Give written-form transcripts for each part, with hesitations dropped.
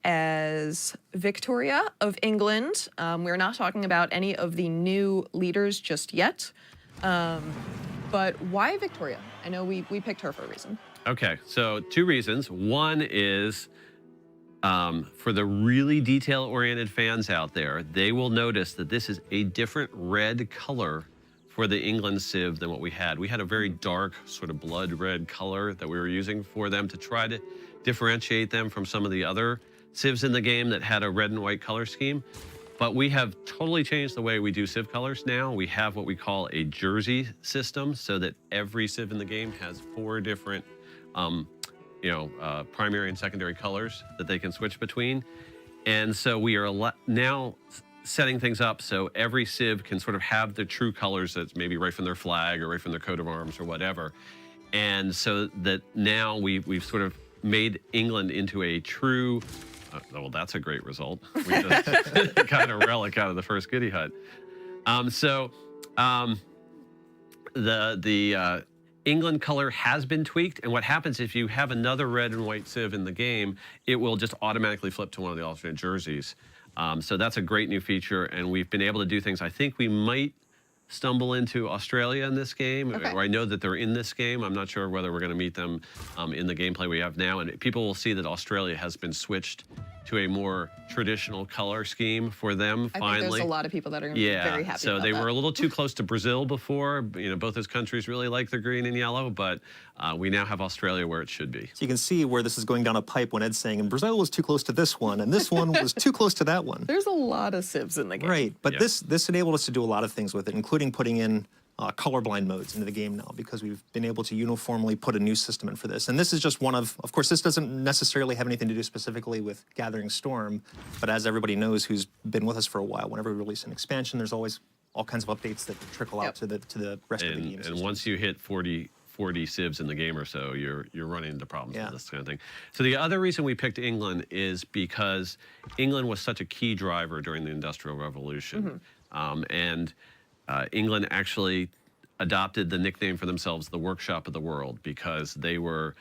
as Victoria of England. We're not talking about any of the new leaders just yet. But why Victoria? I know we picked her for a reason. Okay, so two reasons. One is for the really detail-oriented fans out there, they will notice that this is a different red color for the England Civ than what we had. We had a very dark, sort of blood red color that we were using for them to try to differentiate them from some of the other Civs in the game that had a red and white color scheme. But we have totally changed the way we do Civ colors now. We have what we call a jersey system, so that every Civ in the game has 4 different primary and secondary colors that they can switch between. And so we are now setting things up so every Civ can sort of have the true colors that's maybe right from their flag or right from their coat of arms or whatever. And so that now we've sort of made England into a true, well, that's a great result. We just got a relic out of the first Goody Hut. The England color has been tweaked, and what happens if you have another red and white Civ in the game, it will just automatically flip to one of the alternate jerseys. So that's a great new feature, and we've been able to do things. I think we might stumble into Australia in this game, or I know that they're in this game. I'm not sure whether we're going to meet them in the gameplay we have now, and people will see that Australia has been switched to a more traditional color scheme for them, finally. I think there's a lot of people that are going to be very happy so about they that. were a little too close to Brazil before. Both those countries really like their green and yellow, but we now have Australia where it should be. So you can see where this is going down a pipe when Ed's saying, and Brazil was too close to this one, and this one was too close to that one. There's a lot of Civs in the game. Right, but this enabled us to do a lot of things with it, including putting in colorblind modes into the game now, because we've been able to uniformly put a new system in for this. And this is just one of course, this doesn't necessarily have anything to do specifically with Gathering Storm, but as everybody knows who's been with us for a while, whenever we release an expansion, there's always all kinds of updates that trickle out to the rest of the game. And once you hit 40 Civs in the game or so, you're running into problems with this kind of thing. So the other reason we picked England is because England was such a key driver during the Industrial Revolution. England actually adopted the nickname for themselves, the Workshop of the World, because they were,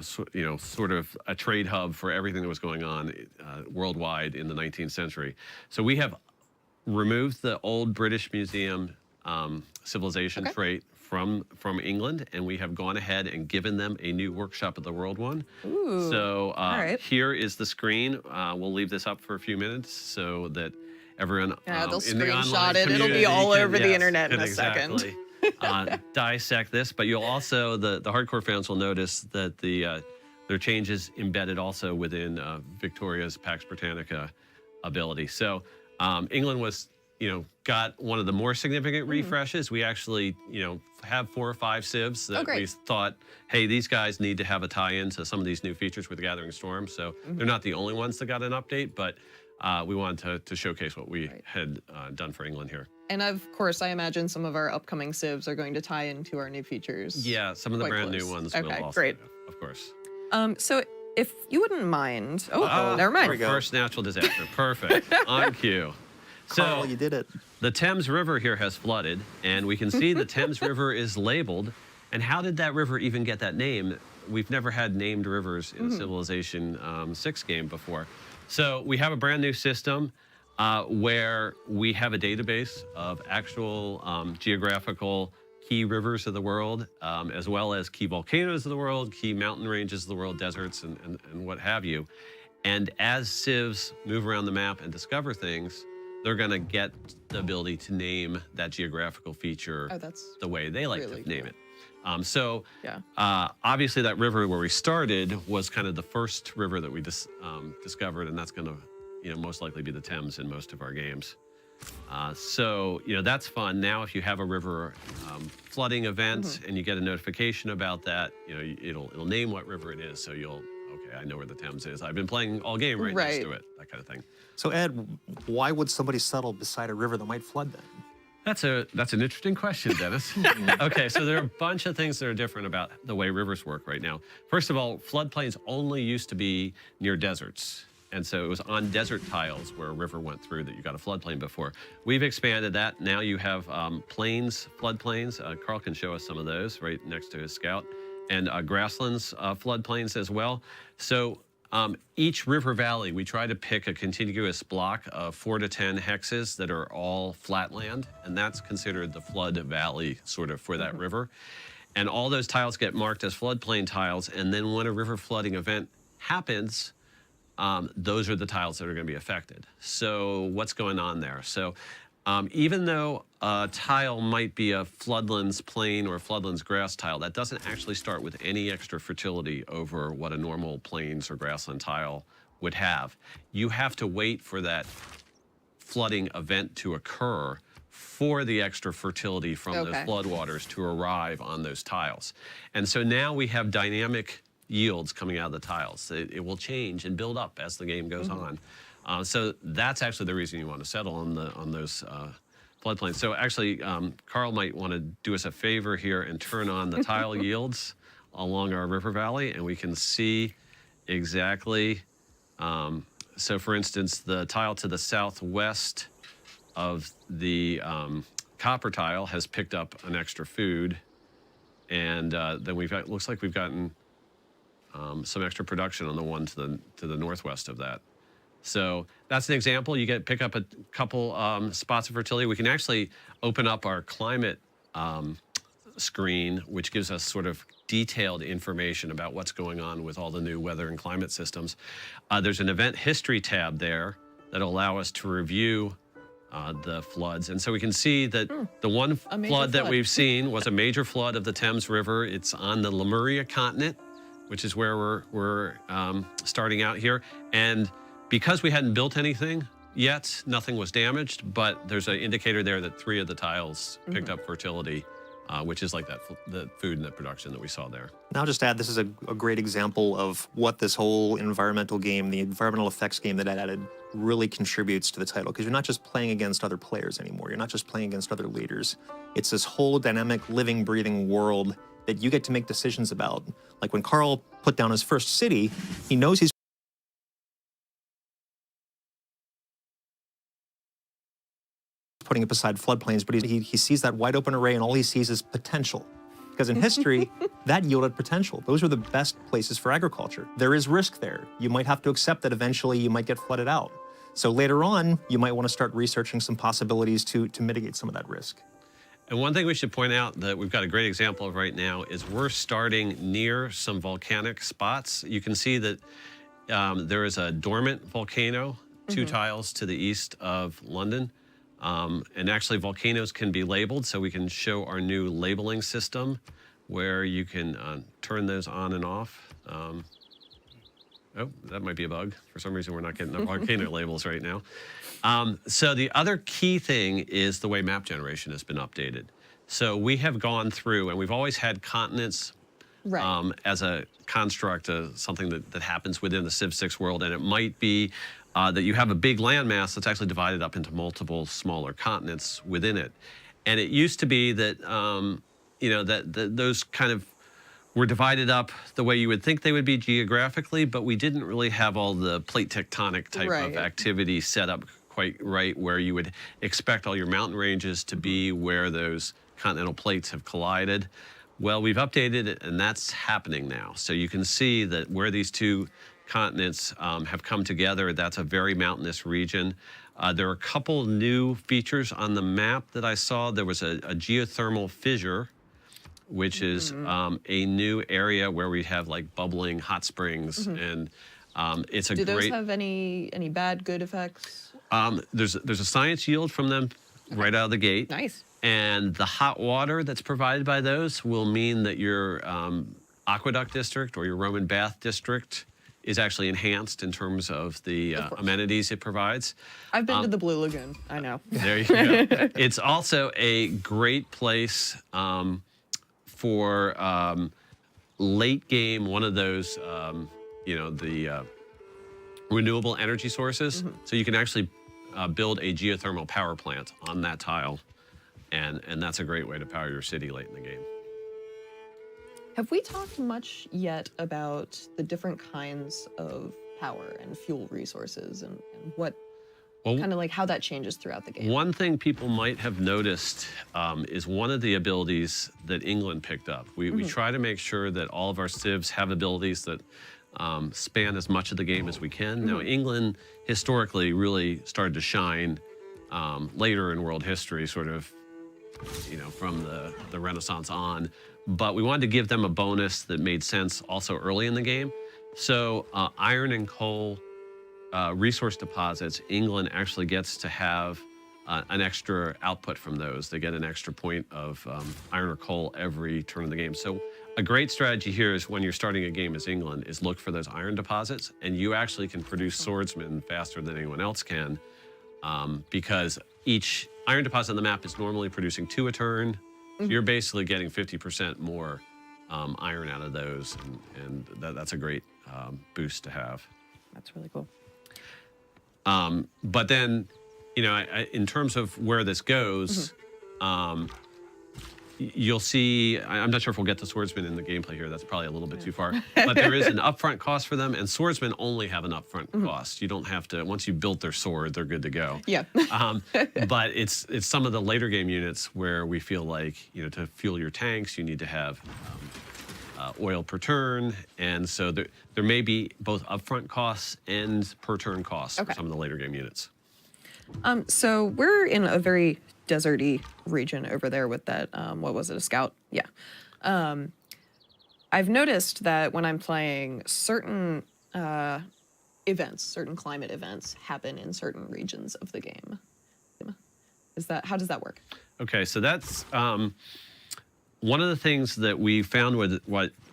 sort of a trade hub for everything that was going on worldwide in the 19th century. So we have removed the old British Museum civilization trait from England, and we have gone ahead and given them a new Workshop of the World one. Ooh, so here is the screen. We'll leave this up for a few minutes so that everyone they'll in the online screenshot it. It'll be all over the internet in a second. Dissect this, but you'll also, the hardcore fans will notice that there are changes embedded also within Victoria's Pax Britannica ability. So England was, got one of the more significant refreshes. We actually, have 4 or 5 Civs that we thought, hey, these guys need to have a tie-in to some of these new features with Gathering Storm. So they're not the only ones that got an update, but we wanted to showcase what we had done for England here. And of course, I imagine some of our upcoming Civs are going to tie into our new features. Yeah, some of the brand new ones will also, of course. So if you wouldn't mind, never mind. First natural disaster, perfect, on cue. So Carl, you did it. The Thames River here has flooded, and we can see the Thames River is labeled. And how did that river even get that name? We've never had named rivers in a Civilization 6 game before. So we have a brand new system where we have a database of actual geographical key rivers of the world, as well as key volcanoes of the world, key mountain ranges of the world, deserts, and what have you. And as Civs move around the map and discover things, they're going to get the ability to name that geographical feature the way they like to name it. Obviously that river where we started was kind of the first river that we discovered, and that's going to most likely be the Thames in most of our games. That's fun. Now if you have a river flooding event and you get a notification about that, it'll name what river it is, so I know where the Thames is. I've been playing all game right next to it, that kind of thing. So Ed, why would somebody settle beside a river that might flood then? That's an interesting question, Dennis. Okay, so there are a bunch of things that are different about the way rivers work right now. First of all, floodplains only used to be near deserts. And so it was on desert tiles where a river went through that you got a floodplain before. We've expanded that. Now you have plains, floodplains. Carl can show us some of those right next to his scout. And grasslands floodplains as well. So Each river valley, we try to pick a contiguous block of 4 to 10 hexes that are all flatland, and that's considered the flood valley sort of for that river. And all those tiles get marked as floodplain tiles, and then when a river flooding event happens, those are the tiles that are going to be affected. So what's going on there? So even though a tile might be a floodlands plain or floodlands grass tile, that doesn't actually start with any extra fertility over what a normal plains or grassland tile would have. You have to wait for that flooding event to occur for the extra fertility from those floodwaters to arrive on those tiles. And so now we have dynamic yields coming out of the tiles. It will change and build up as the game goes on. So that's actually the reason you want to settle on those floodplains. So actually, Carl might want to do us a favor here and turn on the tile yields along our river valley, and we can see exactly. So for instance, the tile to the southwest of the copper tile has picked up an extra food, and then we've got, looks like we've gotten some extra production on the one to the northwest of that. So that's an example. You pick up a couple spots of fertility. We can actually open up our climate screen, which gives us sort of detailed information about what's going on with all the new weather and climate systems. There's an event history tab there that'll allow us to review the floods. And so we can see that the one flood that we've seen was a major flood of the Thames River. It's on the Lemuria continent, which is where we're starting out here. And because we hadn't built anything yet, nothing was damaged, but there's an indicator there that 3 of the tiles picked up fertility, which is like the food and the production that we saw there. Now, I'll just add, this is a great example of what this whole environmental game, the environmental effects game that I added, really contributes to the title, because you're not just playing against other players anymore. You're not just playing against other leaders. It's this whole dynamic, living, breathing world that you get to make decisions about. Like when Carl put down his first city, he knows he's putting it beside floodplains, but he sees that wide open array and all he sees is potential. Because in history, that yielded potential. Those were the best places for agriculture. There is risk there. You might have to accept that eventually you might get flooded out. So later on, you might want to start researching some possibilities to mitigate some of that risk. And one thing we should point out that we've got a great example of right now is we're starting near some volcanic spots. You can see that there is a dormant volcano 2 tiles to the east of London. And actually volcanoes can be labeled, so we can show our new labeling system where you can turn those on and off. Oh, that might be a bug. For some reason, we're not getting the volcano labels right now. So the other key thing is the way map generation has been updated. So we have gone through, and we've always had continents as a construct, something that happens within the Civ 6 world, and it might be that you have a big landmass that's actually divided up into multiple smaller continents within it. And it used to be that, you know, that those kind of were divided up the way you would think they would be geographically, but we didn't really have all the plate tectonic type of activity set up quite right where you would expect all your mountain ranges to be where those continental plates have collided. Well, we've updated it, and that's happening now. So you can see that where these 2 continents have come together, that's a very mountainous region. There are a couple new features on the map that I saw. There was a geothermal fissure, which is a new area where we have like bubbling hot springs, and it's a great. Do those have any bad, good effects? There's a science yield from them right out of the gate. Nice. And the hot water that's provided by those will mean that your aqueduct district or your Roman bath district is actually enhanced in terms of the amenities it provides. I've been to the Blue Lagoon, I know. There you go. It's also a great place for late game, one of those, you know, the renewable energy sources. So you can actually build a geothermal power plant on that tile. And that's a great way to power your city late in the game. Have we talked much yet about the different kinds of power and fuel resources and what kind of like how that changes throughout the game? One thing people might have noticed is one of the abilities that England picked up. We try to make sure that all of our civs have abilities that span as much of the game as we can. Now, England historically really started to shine later in world history, sort of, from the Renaissance on. But we wanted to give them a bonus that made sense also early in the game. So iron and coal resource deposits, England actually gets to have an extra output from those. They get an extra point of iron or coal every turn of the game. So a great strategy here is when you're starting a game as England is look for those iron deposits, and you actually can produce swordsmen faster than anyone else can because each iron deposit on the map is normally producing 2 a turn. So you're basically getting 50% more iron out of those, and that's a great boost to have. That's really cool. But then, in terms of where this goes, you'll see, I'm not sure if we'll get the swordsman in the gameplay here. That's probably a little bit too far. But there is an upfront cost for them, and swordsmen only have an upfront cost. You don't have to, once you've built their sword, they're good to go. Yeah. But it's some of the later game units where we feel like, to fuel your tanks, you need to have oil per turn. And so there may be both upfront costs and per turn costs for some of the later game units. So we're in a very deserty region over there with that, what was it, a scout? Yeah. I've noticed that when I'm playing, certain events, certain climate events happen in certain regions of the game. How does that work? Okay, so that's one of the things that we found with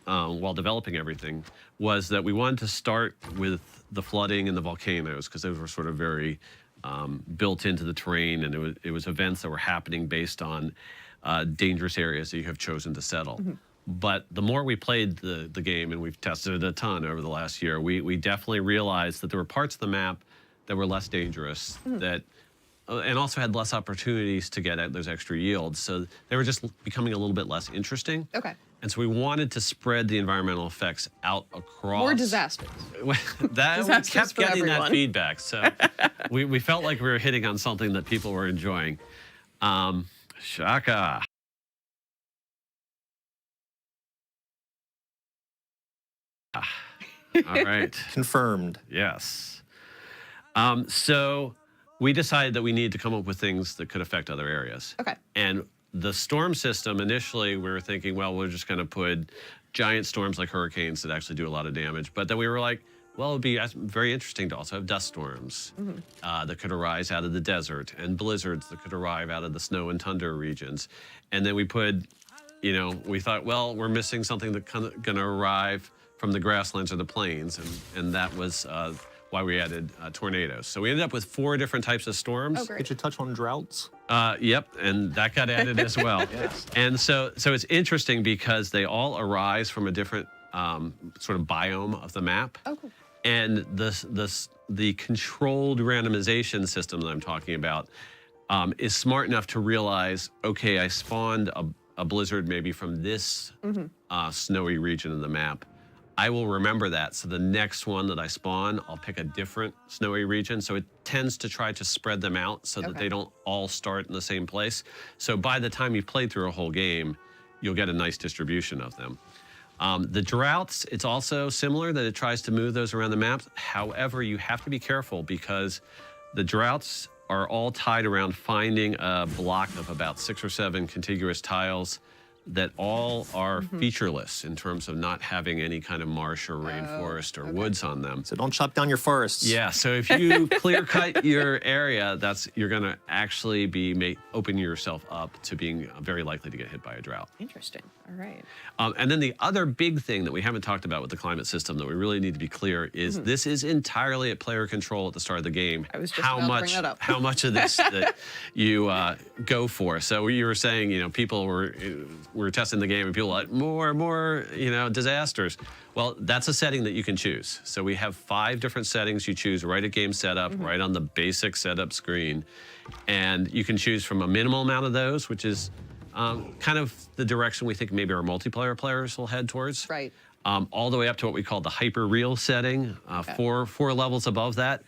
while developing everything was that we wanted to start with the flooding and the volcanoes because those were sort of very built into the terrain, and it was events that were happening based on dangerous areas that you have chosen to settle. But the more we played the game, and we've tested it a ton over the last year, we definitely realized that there were parts of the map that were less dangerous, that and also had less opportunities to get at those extra yields. So they were just becoming a little bit less interesting. Okay. And so we wanted to spread the environmental effects out across. More disasters. We kept getting that feedback. So we felt like we were hitting on something that people were enjoying. Shaka. All right. Confirmed. Yes. So we decided that we needed to come up with things that could affect other areas. Okay. And the storm system, initially, we were thinking, well, we're just going to put giant storms like hurricanes that actually do a lot of damage. But then we were like, well, it would be very interesting to also have dust storms that could arise out of the desert, and blizzards that could arrive out of the snow and tundra regions. And then we put, we thought, well, we're missing something that's going to arrive from the grasslands or the plains. And that was why we added tornadoes. So we ended up with 4 different types of storms. Oh, great. Did you touch on droughts? Yep, and that got added as well. Yes. And so it's interesting because they all arise from a different sort of biome of the map. Oh, cool. And the controlled randomization system that I'm talking about is smart enough to realize, okay, I spawned a blizzard maybe from this snowy region of the map. I will remember that. So the next one that I spawn, I'll pick a different snowy region. So it tends to try to spread them out so that they don't all start in the same place. So by the time you've played through a whole game, you'll get a nice distribution of them. The droughts, it's also similar that it tries to move those around the map. However, you have to be careful because the droughts are all tied around finding a block of about 6 or 7 contiguous tiles that all are featureless in terms of not having any kind of marsh or rainforest or woods on them. So don't chop down your forests. Yeah, so if you clear cut your area, you're going to actually be opening yourself up to being very likely to get hit by a drought. Interesting. All right. And then the other big thing that we haven't talked about with the climate system that we really need to be clear is this is entirely at player control at the start of the game. I was just about to bring that up. How much of this that you go for. So you were saying, people were testing the game and people were like, more, disasters. Well, that's a setting that you can choose. So we have 5 different settings you choose right at game setup, right on the basic setup screen. And you can choose from a minimal amount of those, which is kind of the direction we think maybe our multiplayer players will head towards. Right. All the way up to what we call the hyper real setting, 4 levels above that.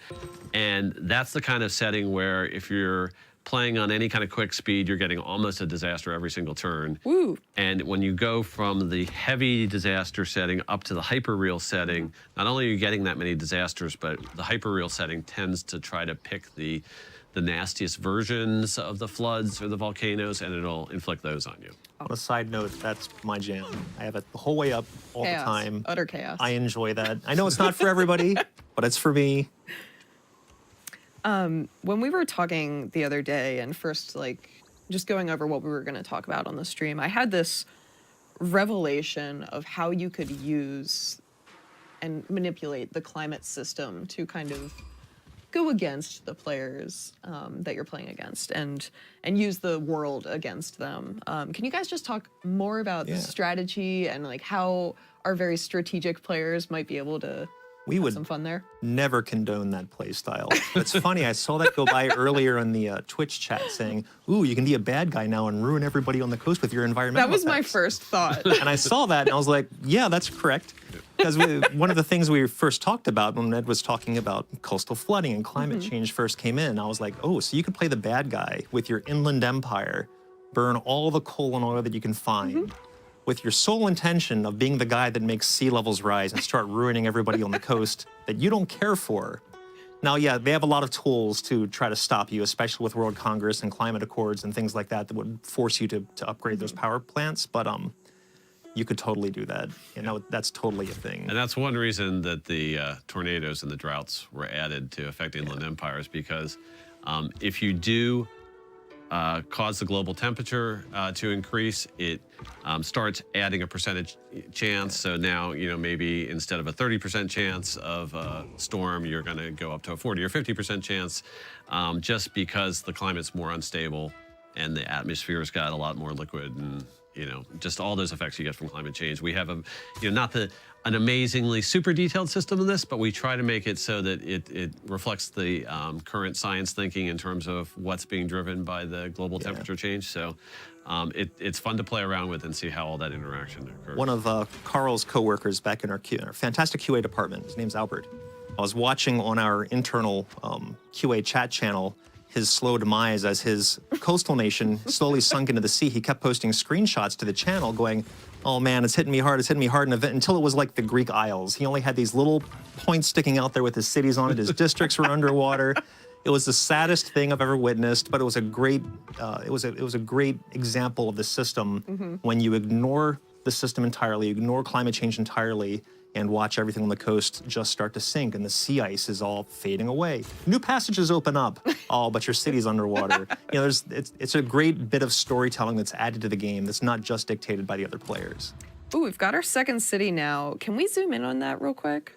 And that's the kind of setting where if you're playing on any kind of quick speed, you're getting almost a disaster every single turn. Woo. And when you go from the heavy disaster setting up to the hyperreal setting, not only are you getting that many disasters, but the hyperreal setting tends to try to pick the nastiest versions of the floods or the volcanoes, and it'll inflict those on you. On a side note, that's my jam. I have it the whole way up all Chaos. the time. Utter chaos. I enjoy that. I know it's not for everybody, but it's for me. When we were talking the other day and first, like, just going over what we were going to talk about on the stream, I had this revelation of how you could use and manipulate the climate system to kind of go against the players that you're playing against and use the world against them. Can you guys just talk more about the strategy and like how our very strategic players might be able to have some fun there? Never condone that play style. It's funny, I saw that go by earlier in the Twitch chat saying, ooh, you can be a bad guy now and ruin everybody on the coast with your environmental That was my effects. first thought. And I saw that and I was like, yeah, that's correct. Because one of the things we first talked about when Ed was talking about coastal flooding and climate change first came in, I was like, oh, so you could play the bad guy with your inland empire, burn all the coal and oil that you can find, with your sole intention of being the guy that makes sea levels rise and start ruining everybody on the coast that you don't care for. Now, yeah, they have a lot of tools to try to stop you, especially with World Congress and climate accords and things like that that would force you to upgrade those power plants. But you could totally do that. You know, that's totally a thing. And that's one reason that the tornadoes and the droughts were added to affect inland empires, because if you do cause the global temperature to increase, it starts adding a percentage chance. So now, you know, maybe instead of a 30% chance of a storm, you're going to go up to a 40 or 50% chance, just because the climate's more unstable and the atmosphere's got a lot more liquid and, you know, just all those effects you get from climate change. We have not an amazingly super detailed system of this, but we try to make it so that it reflects the current science thinking in terms of what's being driven by the global temperature change. So it's fun to play around with and see how all that interaction occurs. One of Carl's coworkers back in our fantastic QA department, his name's Albert. I was watching on our internal QA chat channel his slow demise as his coastal nation slowly sunk into the sea. He kept posting screenshots to the channel going, oh man, it's hitting me hard, until it was like the Greek Isles. He only had these little points sticking out there with his cities on it. His districts were underwater. It was the saddest thing I've ever witnessed, but it was a great, it was a great example of the system when you ignore the system entirely, ignore climate change entirely, and watch everything on the coast just start to sink, and the sea ice is all fading away. New passages open up, oh, but your city's underwater. You know, it's a great bit of storytelling that's added to the game that's not just dictated by the other players. Ooh, we've got our second city now. Can we zoom in on that real quick?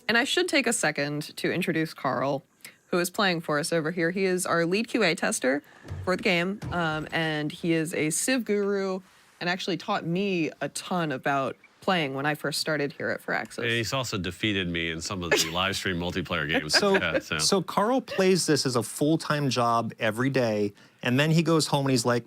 And I should take a second to introduce Carl, who is playing for us over here. He is our lead QA tester for the game, and he is a Civ guru and actually taught me a ton about playing when I first started here at Firaxis. And he's also defeated me in some of the live stream multiplayer games. So Carl plays this as a full-time job every day, and then he goes home and he's like,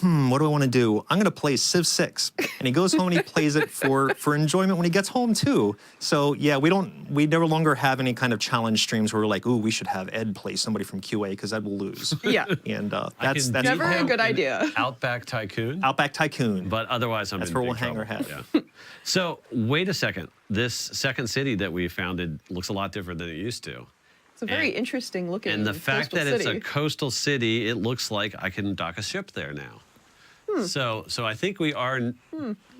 what do I want to do? I'm going to play Civ 6. And he goes home and he plays it for enjoyment when he gets home too. So yeah, we no longer have any kind of challenge streams where we're like, ooh, we should have Ed play somebody from QA because Ed will lose. Yeah. And that's never a good idea. Outback Tycoon. Outback Tycoon. But otherwise, that's where we'll hang our hat. Yeah. So wait a second. This second city that we founded looks a lot different than it used to. It's a very interesting looking And the fact that city. it's a coastal city, it looks like I can dock a ship there now. So I think we are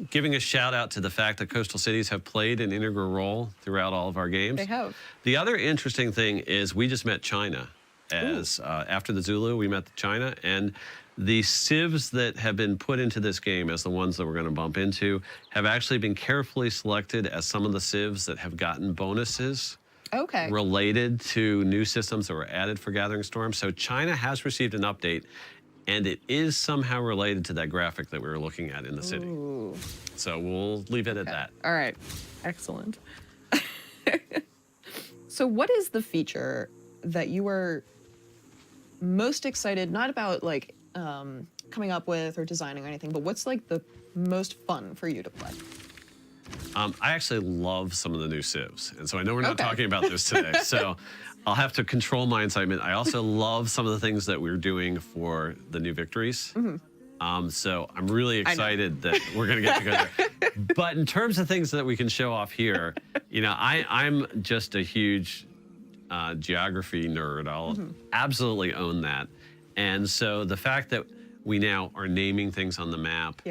giving a shout out to the fact that coastal cities have played an integral role throughout all of our games. They have. The other interesting thing is we just met China. After the Zulu, we met China, and the civs that have been put into this game as the ones that we're going to bump into have actually been carefully selected as some of the civs that have gotten bonuses related to new systems that were added for Gathering Storm. So China has received an update, and it is somehow related to that graphic that we were looking at in the city. So we'll leave it at that. All right. Excellent. So what is the feature that you are most excited, not about like coming up with or designing or anything, but what's like the most fun for you to play? I actually love some of the new civs, and so I know we're not talking about this today. So I'll have to control my excitement. I also love some of the things that we're doing for the new victories. So I'm really excited that we're going to get to go there. But in terms of things that we can show off here, you know, I'm just a huge geography nerd. I'll absolutely own that. And so the fact that we now are naming things on the map,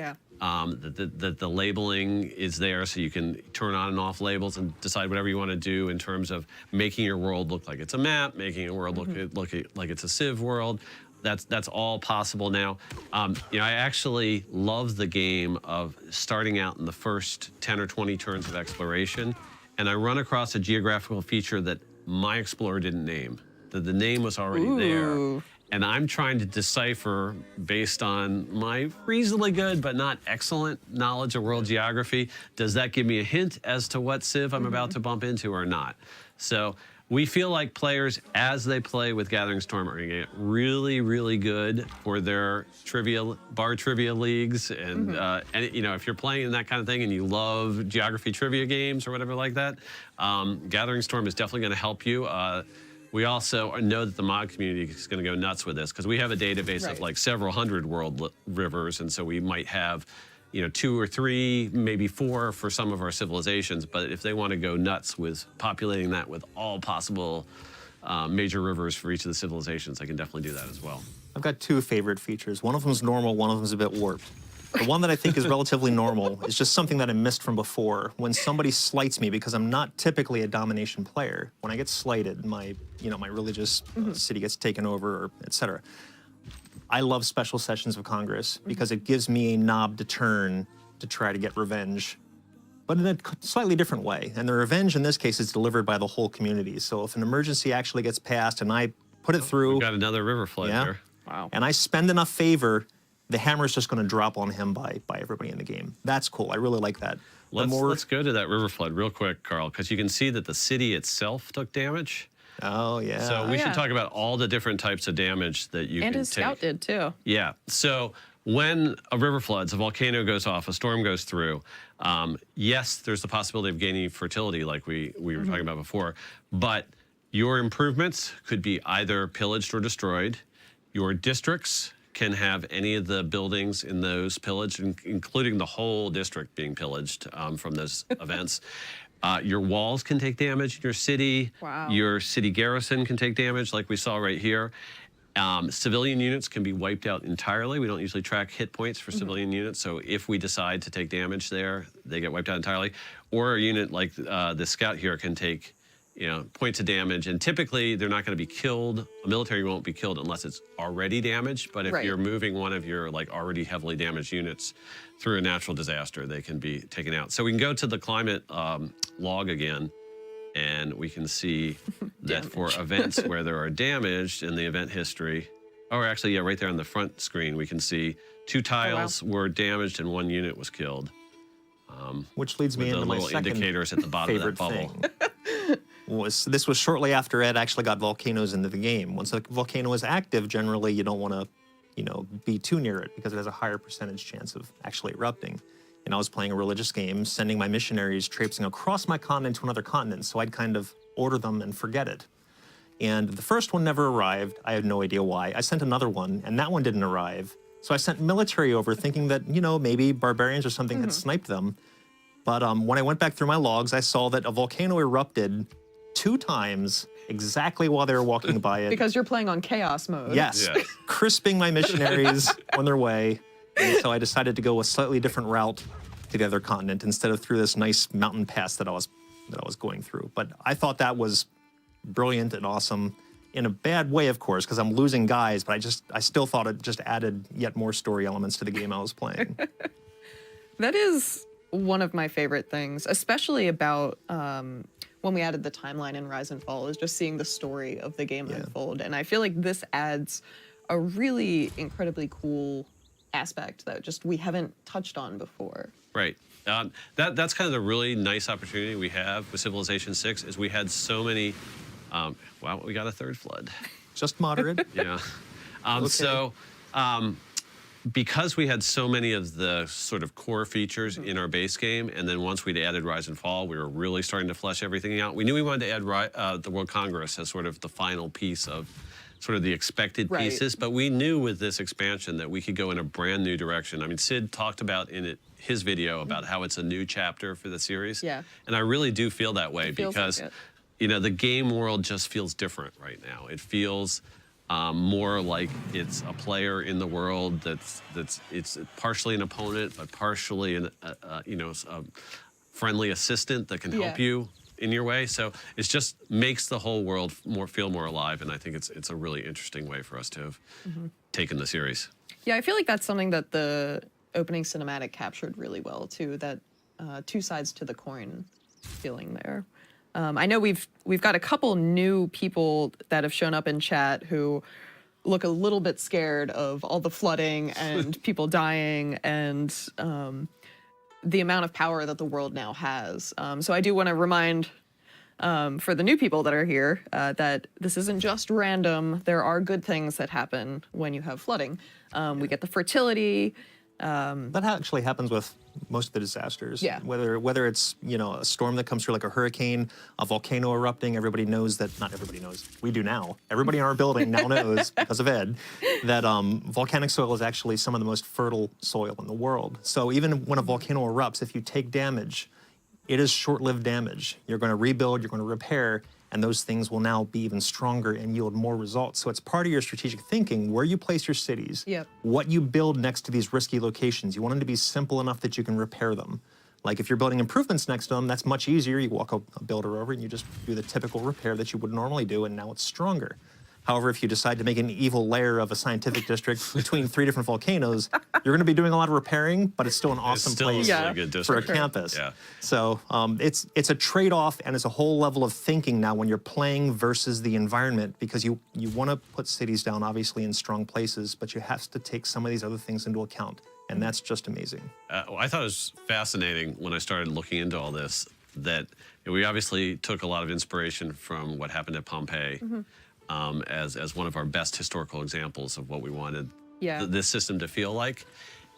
that the labeling is there so you can turn on and off labels and decide whatever you want to do in terms of making your world look like it's a map, making your world look like it's a Civ world. That's all possible now. You know, I actually love the game of starting out in the first 10 or 20 turns of exploration, and I run across a geographical feature that my explorer didn't name, that the name was already there. And I'm trying to decipher, based on my reasonably good but not excellent knowledge of world geography, does that give me a hint as to what Civ I'm about to bump into or not? So we feel like players, as they play with Gathering Storm, are going to get really, really good for their bar trivia leagues. And, you know, if you're playing that kind of thing and you love geography trivia games or whatever like that, Gathering Storm is definitely going to help you. We also know that the mod community is going to go nuts with this because we have a database of like several hundred world rivers, and so we might have, you know, 2 or 3, maybe 4 for some of our civilizations. But if they want to go nuts with populating that with all possible major rivers for each of the civilizations, I can definitely do that as well. I've got 2 favorite features. One of them is normal, one of them is a bit warped. The one that I think is relatively normal is just something that I missed from before. When somebody slights me, because I'm not typically a domination player, when I get slighted, my religious city gets taken over, or et cetera. I love special sessions of Congress because it gives me a knob to turn to try to get revenge, but in a slightly different way. And the revenge in this case is delivered by the whole community. So if an emergency actually gets passed and I put it through... We've got another river flood here. Wow. And I spend enough favor, the hammer is just going to drop on him by everybody in the game. That's cool. I really like that. Let's go to that river flood real quick, Carl, because you can see that the city itself took damage. Oh, yeah. So we should talk about all the different types of damage that you can take. And his scout did, too. Yeah. So when a river floods, a volcano goes off, a storm goes through, yes, there's the possibility of gaining fertility like we were talking about before, but your improvements could be either pillaged or destroyed. Your districts can have any of the buildings in those pillaged, including the whole district being pillaged from those events. Your walls can take damage in your city. Wow. Your city garrison can take damage, like we saw right here. Civilian units can be wiped out entirely. We don't usually track hit points for civilian units, so if we decide to take damage there, they get wiped out entirely. Or a unit like the scout here can take, you know, points of damage, and typically they're not going to be killed. A military won't be killed unless it's already damaged, but if you're moving one of your like already heavily damaged units through a natural disaster, they can be taken out. So we can go to the climate log again, and we can see that for events where there are damaged in the event history, or actually, yeah, right there on the front screen, we can see 2 tiles were damaged and 1 unit was killed. Which leads me into my second indicators at the bottom of that bubble. This was shortly after Ed actually got volcanoes into the game. Once a volcano is active, generally you don't want to, you know, be too near it because it has a higher percentage chance of actually erupting. And I was playing a religious game, sending my missionaries traipsing across my continent to another continent, so I'd kind of order them and forget it. And the first one never arrived. I had no idea why. I sent another one, and that one didn't arrive. So I sent military over thinking that, you know, maybe barbarians or something had sniped them. But when I went back through my logs, I saw that a volcano erupted 2 times exactly while they were walking by it. Because you're playing on chaos mode. Yes, crisping my missionaries on their way. And so I decided to go a slightly different route to the other continent instead of through this nice mountain pass that I was going through. But I thought that was brilliant and awesome in a bad way, of course, because I'm losing guys, but I still thought it just added yet more story elements to the game I was playing. That is one of my favorite things, especially about when we added the timeline in Rise and Fall, is just seeing the story of the game unfold. And I feel like this adds a really incredibly cool aspect that just we haven't touched on before. Right. That's kind of the really nice opportunity we have with Civilization 6 is we had so many, wow, we got a 3rd flood. Just moderate. Yeah. Okay. So because we had so many of the sort of core features in our base game, and then once we'd added Rise and Fall, we were really starting to flesh everything out. We knew we wanted to add the World Congress as sort of the final piece of sort of the expected pieces, but we knew with this expansion that we could go in a brand new direction. I mean, Sid talked about his video about how it's a new chapter for the series. Yeah. And I really do feel that way because, like it. you know, the game world just feels different right now. It feels more like it's a player in the world that's it's partially an opponent, but partially you know, a friendly assistant that can help you in your way. So it just makes the whole world feel more alive, and I think it's a really interesting way for us to have taken the series. Yeah, I feel like that's something that the opening cinematic captured really well too. That two sides to the coin feeling there. I know we've got a couple new people that have shown up in chat who look a little bit scared of all the flooding and people dying and the amount of power that the world now has. So I do want to remind for the new people that are here that this isn't just random. There are good things that happen when you have flooding. We get the fertility. That actually happens with most of the disasters. Yeah. Whether it's, you know, a storm that comes through like a hurricane, a volcano erupting, everybody knows that, not everybody knows, we do now. Everybody in our building now knows, because of Ed, that volcanic soil is actually some of the most fertile soil in the world. So even when a volcano erupts, if you take damage, it is short-lived damage. You're going to rebuild, you're going to repair, and those things will now be even stronger and yield more results. So it's part of your strategic thinking, where you place your cities, what you build next to these risky locations. You want them to be simple enough that you can repair them. Like if you're building improvements next to them, that's much easier. You walk a builder over and you just do the typical repair that you would normally do, and now it's stronger. However, if you decide to make an evil layer of a scientific district between 3 different volcanoes, you're going to be doing a lot of repairing, but it's still an awesome place for a campus. Yeah. So it's a trade-off, and it's a whole level of thinking now when you're playing versus the environment, because you want to put cities down, obviously, in strong places, but you have to take some of these other things into account, and that's just amazing. I thought it was fascinating when I started looking into all this that we obviously took a lot of inspiration from what happened at Pompeii. As one of our best historical examples of what we wanted this system to feel like.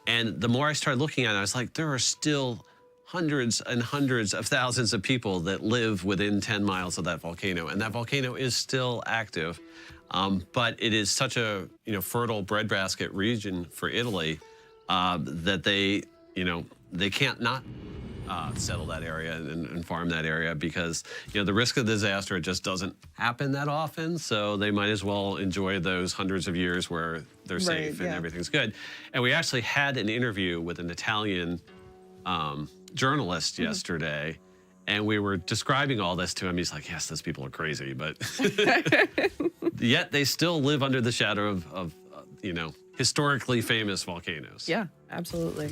And the more I started looking at it, I was like, there are still hundreds and hundreds of thousands of people that live within 10 miles of that volcano, and that volcano is still active. But it is such a fertile breadbasket region for Italy that they can't not settle that area and farm that area, because the risk of disaster just doesn't happen that often, so they might as well enjoy those hundreds of years where they're safe and everything's good. And we actually had an interview with an Italian journalist yesterday, and we were describing all this to him. He's like, yes, those people are crazy, but yet they still live under the shadow of historically famous volcanoes. Yeah, absolutely.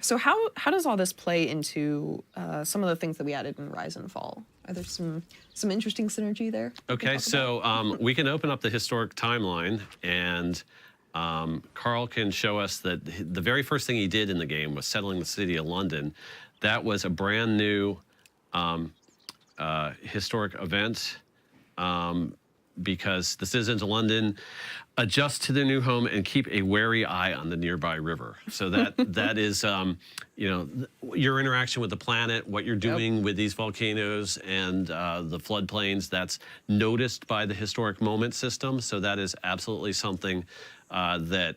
So how does all this play into some of the things that we added in Rise and Fall? Are there some interesting synergy there? Okay, so we can open up the historic timeline, and Carl can show us that the very first thing he did in the game was settling the city of London. That was a brand new historic event, because the citizens of London adjust to their new home and keep a wary eye on the nearby river. So that is, your interaction with the planet, what you're doing with these volcanoes and the floodplains, that's noticed by the historic moment system. So that is absolutely something that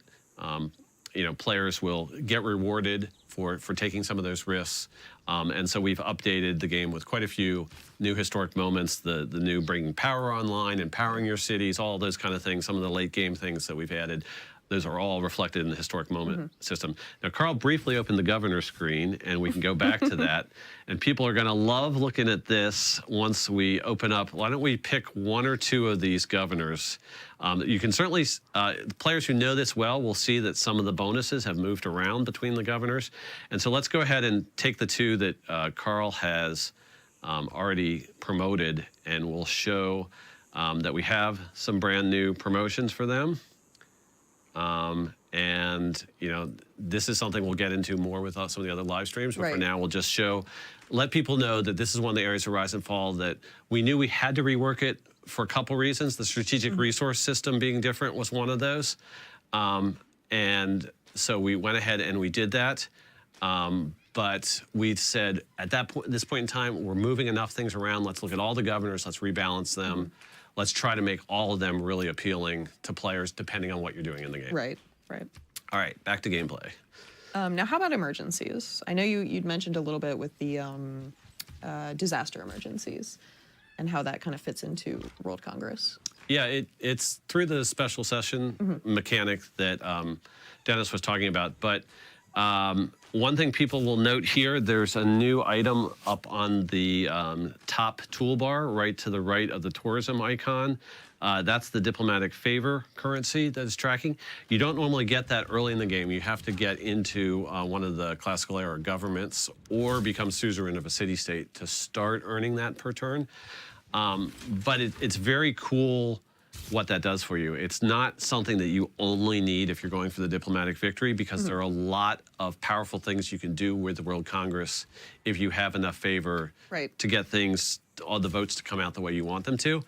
players will get rewarded for taking some of those risks. And so we've updated the game with quite a few new historic moments, the new bringing power online, empowering your cities, all those kind of things, some of the late game things that we've added. Those are all reflected in the historic moment system. Now, Carl briefly opened the governor screen, and we can go back to that. And people are going to love looking at this once we open up. Why don't we pick one or two of these governors? You can certainly, players who know this well will see that some of the bonuses have moved around between the governors. And so let's go ahead and take the two that Carl has already promoted, and we'll show that we have some brand new promotions for them. And this is something we'll get into more with some of the other live streams, but for now we'll just let people know that this is one of the areas of Rise and Fall that we knew we had to rework it for a couple reasons. The strategic resource system being different was one of those. And so we went ahead and we did that. But we said at this point in time, we're moving enough things around. Let's look at all the governors. Let's rebalance them. Let's try to make all of them really appealing to players, depending on what you're doing in the game. Right, right. All right, back to gameplay. Now, how about emergencies? I know you'd mentioned a little bit with the disaster emergencies and how that kind of fits into World Congress. Yeah, it's through the special session mechanic that Dennis was talking about. But one thing people will note here, there's a new item up on the top toolbar, right to the right of the tourism icon. That's the diplomatic favor currency that is tracking. You don't normally get that early in the game. You have to get into one of the classical era governments or become suzerain of a city-state to start earning that per turn. But it's very cool what that does for you. It's not something that you only need if you're going for the diplomatic victory, because there are a lot of powerful things you can do with the World Congress if you have enough favor to get things, all the votes to come out the way you want them to.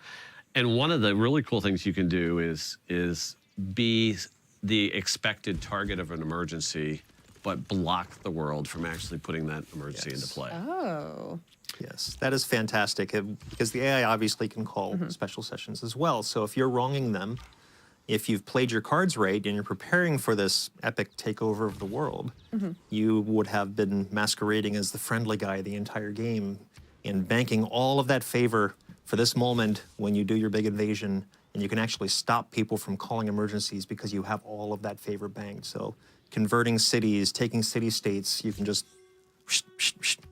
And one of the really cool things you can do is be the expected target of an emergency, but block the world from actually putting that emergency into play. Oh. Yes, that is fantastic, because the AI obviously can call special sessions as well. So if you're wronging them, if you've played your cards right and you're preparing for this epic takeover of the world, you would have been masquerading as the friendly guy the entire game and banking all of that favor for this moment when you do your big invasion, and you can actually stop people from calling emergencies because you have all of that favor banked. So converting cities, taking city-states, you can just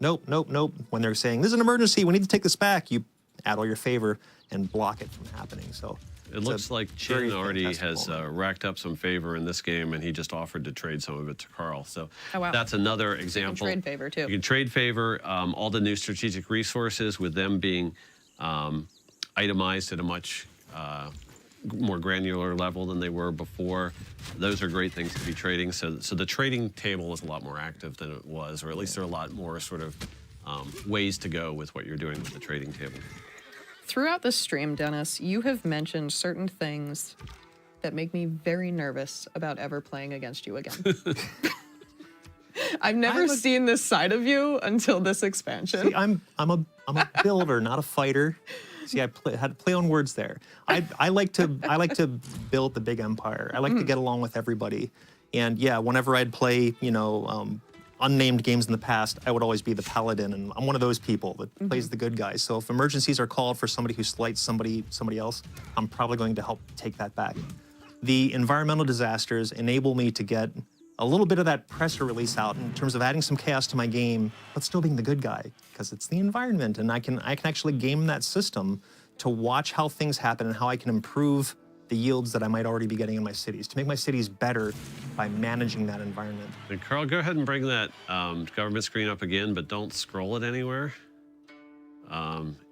nope, nope, nope. When they're saying, this is an emergency, we need to take this back, you add all your favor and block it from happening. So it looks like Chin already has racked up some favor in this game, and he just offered to trade some of it to Carl. So that's another example. You can trade favor, too. You can trade favor. All the new strategic resources, with them being itemized at a much more granular level than they were before. Those are great things to be trading. So the trading table is a lot more active than it was, or at least there are a lot more sort of ways to go with what you're doing with the trading table. Throughout the stream, Dennis, you have mentioned certain things that make me very nervous about ever playing against you again. I've never seen this side of you until this expansion. See, I'm a builder, not a fighter. See, I had to play on words there. I like to build the big empire. I like to get along with everybody. And yeah, whenever I'd play, unnamed games in the past, I would always be the paladin, and I'm one of those people that plays the good guys. So if emergencies are called for somebody who slights somebody else, I'm probably going to help take that back. The environmental disasters enable me to get a little bit of that pressure release out in terms of adding some chaos to my game, but still being the good guy, because it's the environment, and I can actually game that system to watch how things happen and how I can improve the yields that I might already be getting in my cities, to make my cities better by managing that environment. And Carl, go ahead and bring that government screen up again, but don't scroll it anywhere.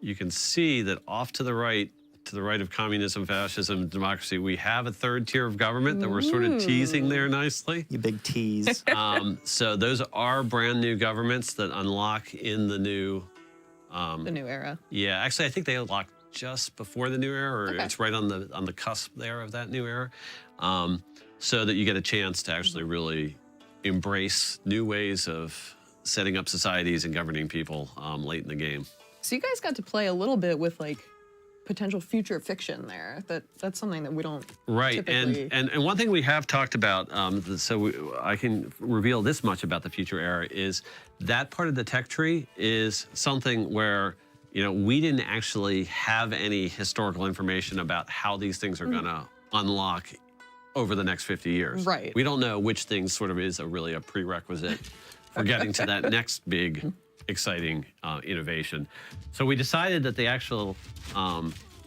You can see that off to the right of communism, fascism, democracy, we have a third tier of government that we're sort of teasing there nicely. You big tease. So those are brand new governments that unlock in the new era. Yeah, actually, I think they unlock just before the new era, or it's right on the cusp there of that new era, so that you get a chance to actually really embrace new ways of setting up societies and governing people late in the game. So you guys got to play a little bit with like potential future fiction there. That's something that we don't typically... and one thing we have talked about, I can reveal this much about the future era, is that part of the tech tree is something where we didn't actually have any historical information about how these things are going to unlock over the next 50 years. Right. We don't know which things sort of is really a prerequisite for getting to that next big exciting innovation. So we decided that the actual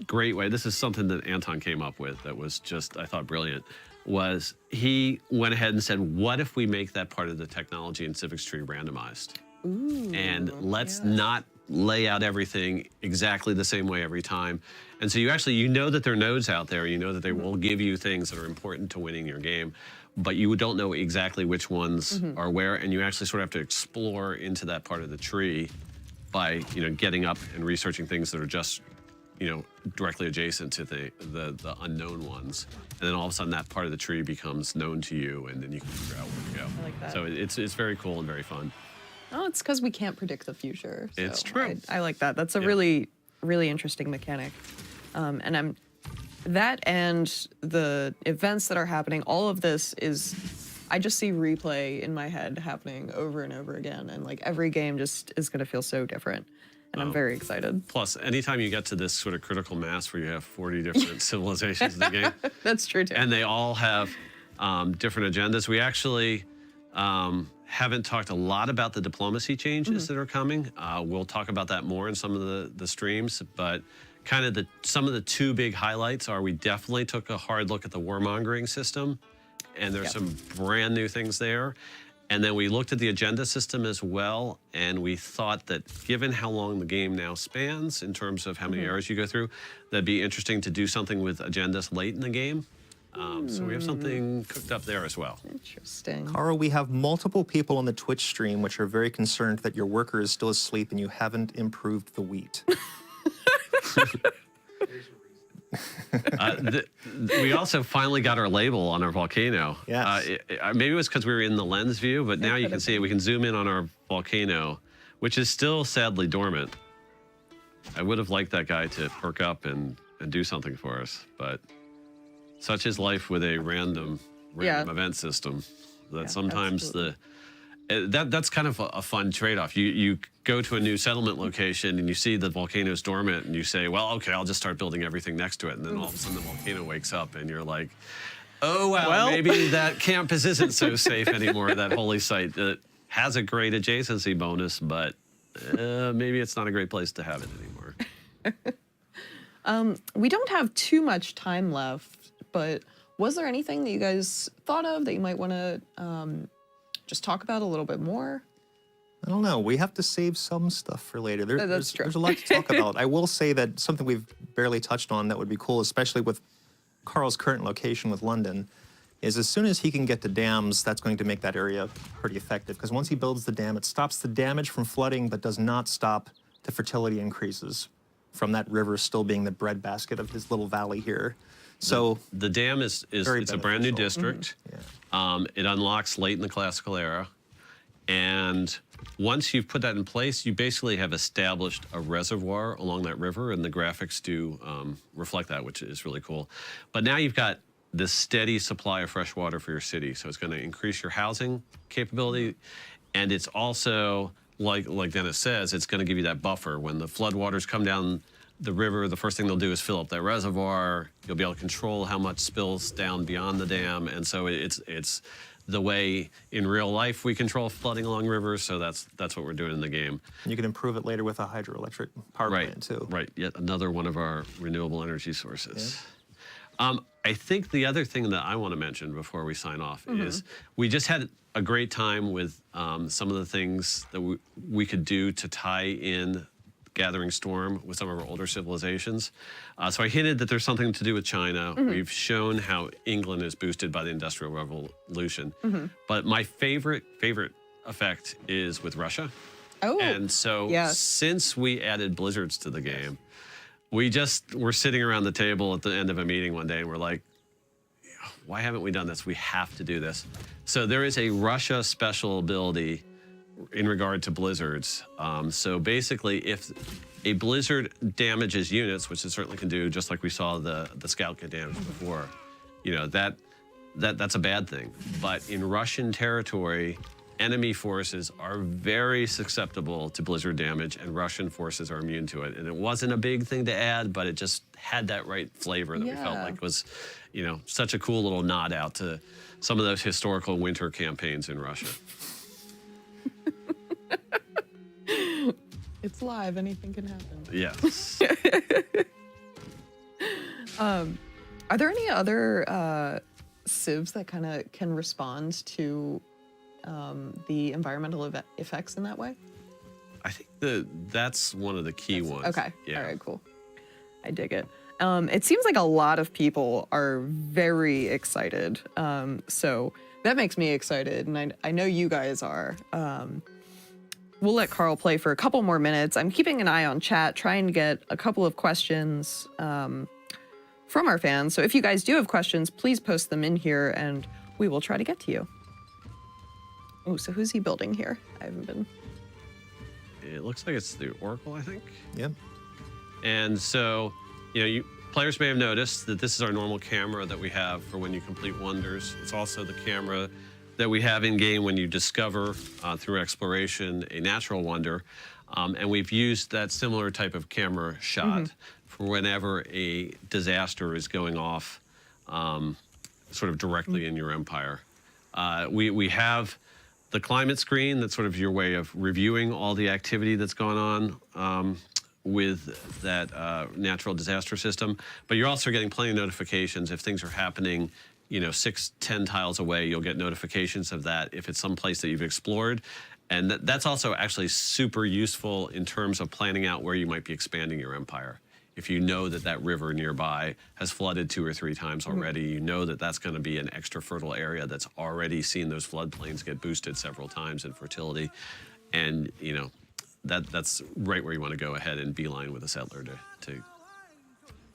great way, this is something that Anton came up with that was just, I thought, brilliant, was he went ahead and said, what if we make that part of the technology in Civics Tree randomized? And let's not lay out everything exactly the same way every time. And so you know that there are nodes out there, you know that they will give you things that are important to winning your game, but you don't know exactly which ones are where, and you actually sort of have to explore into that part of the tree by getting up and researching things that are just directly adjacent to the unknown ones, and then all of a sudden that part of the tree becomes known to you, and then you can figure out where to go. I like that. So it's very cool and very fun. Oh, it's because we can't predict the future. So It's true. I like that. That's a really, really interesting mechanic. And the events that are happening, all of this is, I just see replay in my head happening over and over again. And like every game just is going to feel so different. And I'm very excited. Plus, anytime you get to this sort of critical mass where you have 40 different civilizations in the game, That's true too. and they all have different agendas. We actually haven't talked a lot about the diplomacy changes that are coming. We'll talk about that more in some of the streams, but kind of some of the two big highlights are we definitely took a hard look at the warmongering system, and there's some brand new things there. And then we looked at the agenda system as well, and we thought that given how long the game now spans in terms of how many eras you go through, that'd be interesting to do something with agendas late in the game. So we have something cooked up there as well. Interesting. Carl, we have multiple people on the Twitch stream which are very concerned that your worker is still asleep and you haven't improved the wheat. We also finally got our label on our volcano. Yes. Maybe it was because we were in the lens view, but now you can see it. We can zoom in on our volcano, which is still sadly dormant. I would have liked that guy to perk up and do something for us, but such is life with a random event system. That sometimes that's kind of a fun trade-off. You go to a new settlement location and you see the volcano's dormant and you say, well, okay, I'll just start building everything next to it. And then all of a sudden the volcano wakes up and you're like, oh, well, maybe that campus isn't so safe anymore, that holy site that has a great adjacency bonus, but maybe it's not a great place to have it anymore. We don't have too much time left, but was there anything that you guys thought of that you might want to just talk about a little bit more? I don't know. We have to save some stuff for later. That's true. There's a lot to talk about. I will say that something we've barely touched on that would be cool, especially with Carl's current location with London, is as soon as he can get the dams, that's going to make that area pretty effective. Because once he builds the dam, it stops the damage from flooding, but does not stop the fertility increases from that river still being the breadbasket of his little valley here. So the dam is it's a brand new district. It unlocks late in the classical era. And once you've put that in place, you basically have established a reservoir along that river, and the graphics do reflect that, which is really cool. But now you've got this steady supply of fresh water for your city. So it's going to increase your housing capability. And it's also, like Dennis says, it's going to give you that buffer. When the floodwaters come down the river, the first thing they'll do is fill up that reservoir. You'll be able to control how much spills down beyond the dam. And so it's the way in real life we control flooding along rivers. So that's what we're doing in the game. You can improve it later with a hydroelectric power plant too. Right, yet another one of our renewable energy sources. I think the other thing that I want to mention before we sign off is we just had a great time with some of the things that we could do to tie in Gathering Storm with some of our older civilizations. So I hinted that there's something to do with China. We've shown how England is boosted by the Industrial Revolution. But my favorite effect is with Russia. Oh, and so since we added blizzards to the game, we just were sitting around the table at the end of a meeting one day and we're like, why haven't we done this? We have to do this. So there is a Russia special ability in regard to blizzards. So basically, if a blizzard damages units, which it certainly can do, just like we saw the scout get damaged before, that's a bad thing. But in Russian territory, enemy forces are very susceptible to blizzard damage, and Russian forces are immune to it. And it wasn't a big thing to add, but it just had that right flavor that we felt like was, such a cool little nod out to some of those historical winter campaigns in Russia. It's live. Anything can happen. Yes. Are there any other civs that kind of can respond to the environmental effects in that way? I think that's one of the key ones. Okay. Yeah. All right, cool. I dig it. It seems like a lot of people are very excited. So that makes me excited, and I know you guys are. we'll let Carl play for a couple more minutes. I'm keeping an eye on chat, trying to get a couple of questions from our fans. So if you guys do have questions, please post them in here and we will try to get to you. Oh, so who's he building here? I haven't been. It looks like it's the Oracle, I think. Yep. And so, players may have noticed that this is our normal camera that we have for when you complete wonders. It's also the camera that we have in game when you discover through exploration a natural wonder. And we've used that similar type of camera shot for whenever a disaster is going off sort of directly in your empire. We have the climate screen that's sort of your way of reviewing all the activity that's going on with that natural disaster system. But you're also getting plenty of notifications if things are happening 6-10 tiles away. You'll get notifications of that if it's some place that you've explored. And that's also actually super useful in terms of planning out where you might be expanding your empire. If you know that that river nearby has flooded 2 or 3 times already, you know that that's going to be an extra fertile area that's already seen those floodplains get boosted several times in fertility. And, that's right where you want to go ahead and beeline with a settler to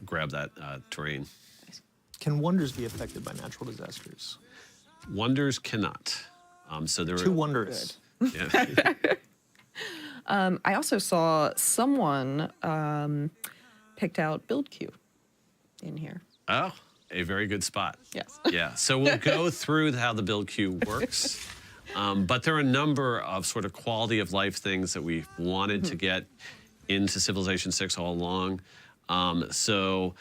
grab that terrain. Can wonders be affected by natural disasters? Wonders cannot. So there 2 wonders. Yeah. I also saw someone picked out build queue in here. Oh, a very good spot. Yes. Yeah, so we'll go through how the build queue works. But there are a number of sort of quality of life things that we wanted to get into Civilization 6 all along. So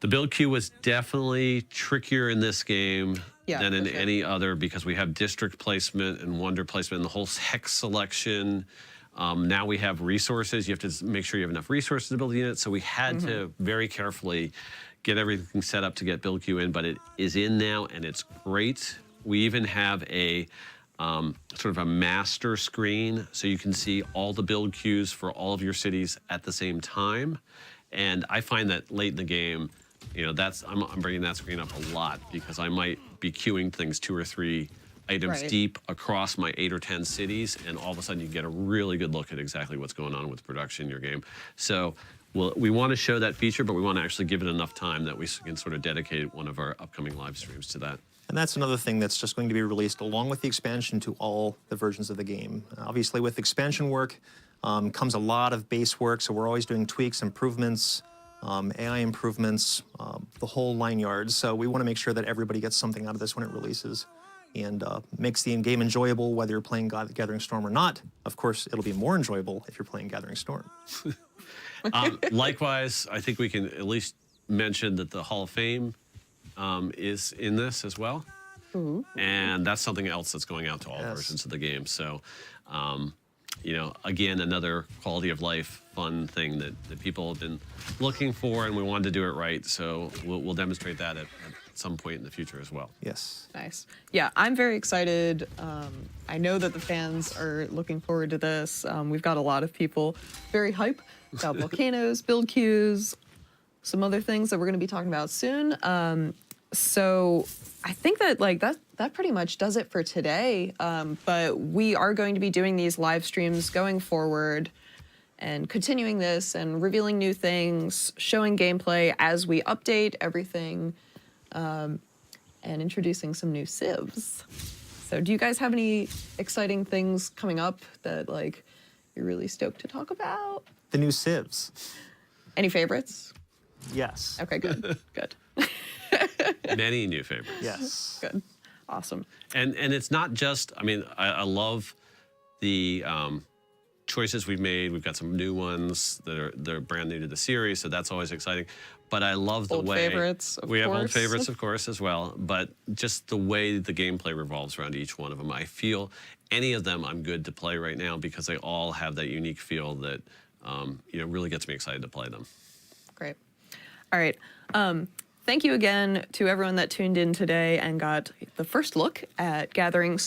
the build queue was definitely trickier in this game than in any other because we have district placement and wonder placement and the whole hex selection. Now we have resources. You have to make sure you have enough resources to build a unit. So we had to very carefully get everything set up to get build queue in, but it is in now and it's great. We even have a sort of a master screen so you can see all the build queues for all of your cities at the same time. And I find that late in the game, I'm bringing that screen up a lot because I might be queuing things 2 or 3 items deep across my 8 or 10 cities, and all of a sudden you get a really good look at exactly what's going on with production in your game. So we want to show that feature, but we want to actually give it enough time that we can sort of dedicate one of our upcoming live streams to that. And that's another thing that's just going to be released along with the expansion to all the versions of the game. Obviously, with expansion work comes a lot of base work, so we're always doing tweaks, improvements, AI improvements, the whole 9 yards. So we want to make sure that everybody gets something out of this when it releases and makes the game enjoyable whether you're playing Gathering Storm or not. Of course, it'll be more enjoyable if you're playing Gathering Storm. Likewise, I think we can at least mention that the Hall of Fame is in this as well. And that's something else that's going out to all versions of the game. So, again, another quality of life, fun thing that people have been looking for, and we wanted to do it right. So we'll demonstrate that at some point in the future as well. Yes. Nice. Yeah, I'm very excited. I know that the fans are looking forward to this. We've got a lot of people very hype about volcanoes, build queues, some other things that we're going to be talking about soon. So I think that that pretty much does it for today. But we are going to be doing these live streams going forward and continuing this and revealing new things, showing gameplay as we update everything, and introducing some new civs. So do you guys have any exciting things coming up that you're really stoked to talk about? The new civs. Any favorites? Yes. Okay, good. Good. Many new favorites. Yes. Good. Awesome. And it's not just, I love the choices we've made. We've got some new ones that are brand new to the series, so that's always exciting. But I love the old way favorites, of we have old course. favorites, of course, as well. But just the way the gameplay revolves around each one of them, I feel any of them I'm good to play right now because they all have that unique feel that really gets me excited to play them. Great. All right. Thank you again to everyone that tuned in today and got the first look at Gathering